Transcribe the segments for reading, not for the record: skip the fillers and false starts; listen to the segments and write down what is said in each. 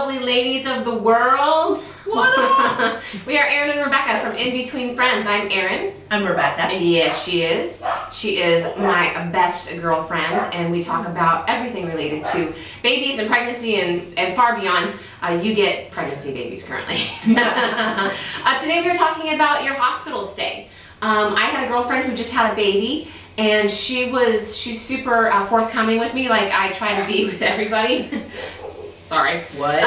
lovely ladies of the world. What up? We are Erin and Rebecca from In Between Friends. I'm Erin. I'm Rebecca. Yes, she is. She is my best girlfriend, and we talk about everything related to babies and pregnancy and far beyond. You get pregnancy babies currently. Today we are talking about your hospital stay. I had a girlfriend who just had a baby, and she's super forthcoming with me, like I try to be with everybody. Sorry. What?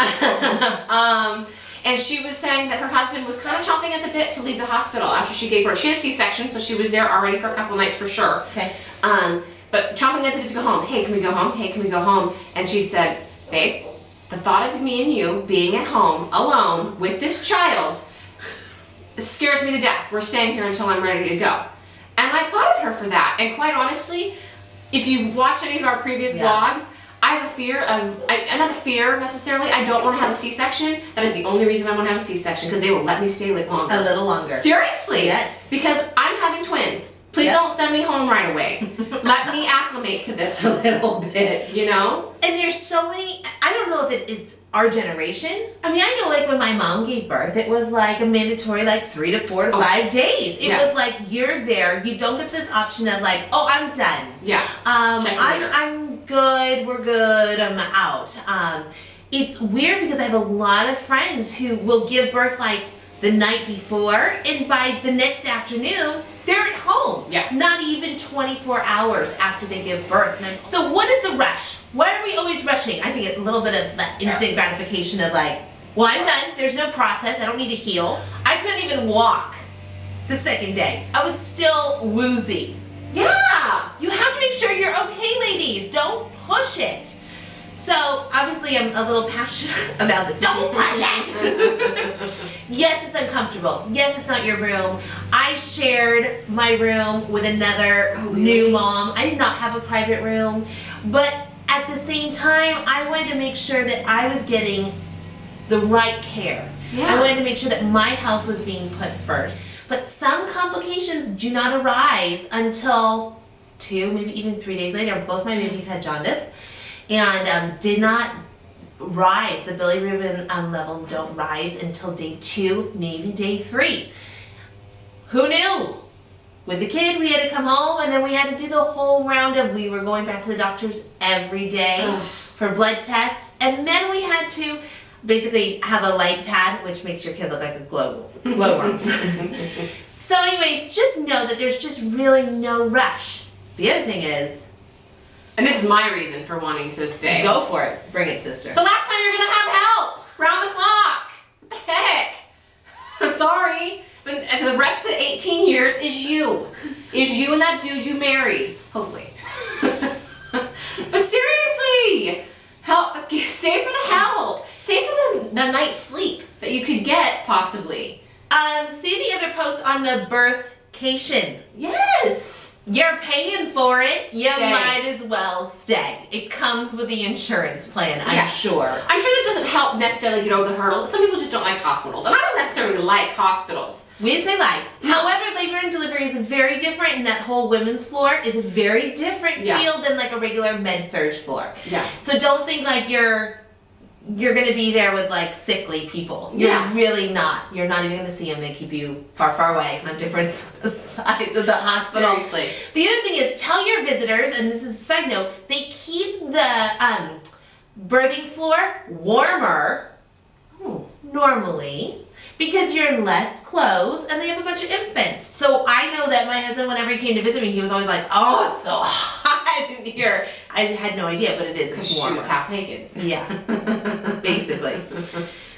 And she was saying that her husband was kind of chomping at the bit to leave the hospital after she gave birth. She had a C-section, so she was there already for a couple nights for sure. Okay. But chomping at the bit to go home. Hey, can we go home? Hey, can we go home? And she said, babe, the thought of me and you being at home alone with this child scares me to death. We're staying here until I'm ready to go. And I applauded her for that. And quite honestly, if you've watched any of our previous vlogs, I have a fear of, not a fear necessarily, I don't want to have a C-section. That is the only reason I want to have a C-section, because they will let me stay longer. A little longer. Seriously? Yes. Because I'm having twins. Please don't send me home right away. Let me acclimate to this a little bit, you know? And there's so many, I don't know if it's our generation. I mean, I know like when my mom gave birth, it was like a mandatory like 3 to 4 to 5 days. It was like, you're there. You don't get this option of like, oh, I'm done. Yeah. I'm good. We're good. I'm out. It's weird because I have a lot of friends who will give birth like the night before, and by the next afternoon, they're at home. Yeah. Not even 24 hours after they give birth. So what is the rush? Why are we always rushing? I think a little bit of that instant gratification of like, well, I'm done. There's no process. I don't need to heal. I couldn't even walk the second day. I was still woozy. Yeah. You have to make sure you're okay, ladies. Don't push it. So, obviously, I'm a little passionate about this. Don't push it! Yes, it's uncomfortable. Yes, it's not your room. I shared my room with another new mom. I did not have a private room. But at the same time, I wanted to make sure that I was getting the right care. Yeah. I wanted to make sure that my health was being put first. But some complications do not arise until 2, maybe even 3 days later. Both my babies had jaundice and did not rise. The bilirubin levels don't rise until day 2, maybe day 3. Who knew? With the kid, we had to come home, and then we had to do the whole roundup. We were going back to the doctors every day for blood tests, and then we had to basically have a light pad, which makes your kid look like a glowworm. So anyways, just know that there's just really no rush. The other thing is, and this is my reason for wanting to stay. Go for it. Bring it, sister. So last time you're gonna have help round the clock. What the heck? I'm sorry, but the rest of the 18 years is you. Is you and that dude you married, hopefully. But seriously, help. Stay for the help. Stay for the night's sleep that you could get possibly. See the other post on the birthcation. Yes. You're paying for it. You Stay. might as well stay. It comes with the insurance plan, I'm sure. I'm sure that doesn't help necessarily get over the hurdle. Some people just don't like hospitals, and I don't necessarily like hospitals. We didn't say like. No. However, labor and delivery is very different, and that whole women's floor is a very different field than like a regular med-surg floor. Yeah. So don't think like you're going to be there with like sickly people. You're really not. You're not even going to see them. They keep you far, far away on different sides of the hospital. Seriously. The other thing is, tell your visitors, and this is a side note, they keep the birthing floor warmer normally because you're in less clothes and they have a bunch of infants. So I know that my husband, whenever he came to visit me, he was always like, oh, it's so hot in here. I had no idea, but it is. Because she was half naked. Yeah, basically.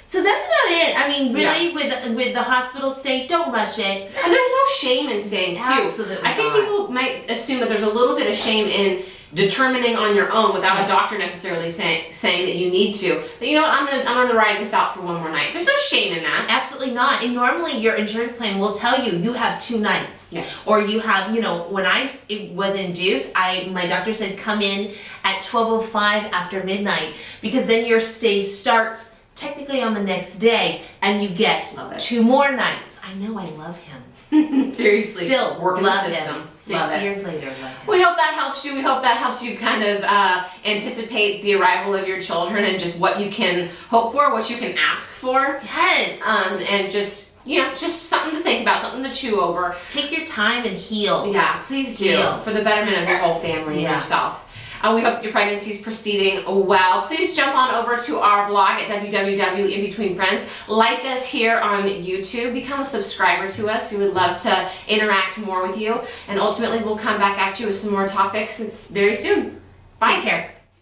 So that's about it. I mean, really, with the hospital stay, don't rush it. And there's no shame in staying, too. Absolutely I think people might assume that there's a little bit of shame in determining on your own without a doctor necessarily saying that you need to. But you know what, I'm gonna ride this out for one more night. There's no shame in that. Absolutely not. And normally your insurance plan will tell you have 2 nights. Yeah. Or you have, when it was induced, my doctor said come in at 12:05 after midnight, because then your stay starts technically on the next day and you get 2 more nights. I know, I love him. Seriously. Still working the love system. him. Love 6 it. years later, love him. We hope that helps you. We hope that helps you kind of anticipate the arrival of your children and just what you can hope for, what you can ask for. Yes. And just, just something to think about, something to chew over. Take your time and heal. Yeah, please do. Heal. For the betterment of your whole family and Yeah. yourself. We hope that your pregnancy is proceeding well. Please jump on over to our vlog at www.inbetweenfriends. Like us here on YouTube. Become a subscriber to us. We would love to interact more with you. And ultimately, we'll come back at you with some more topics very soon. Bye. Take care.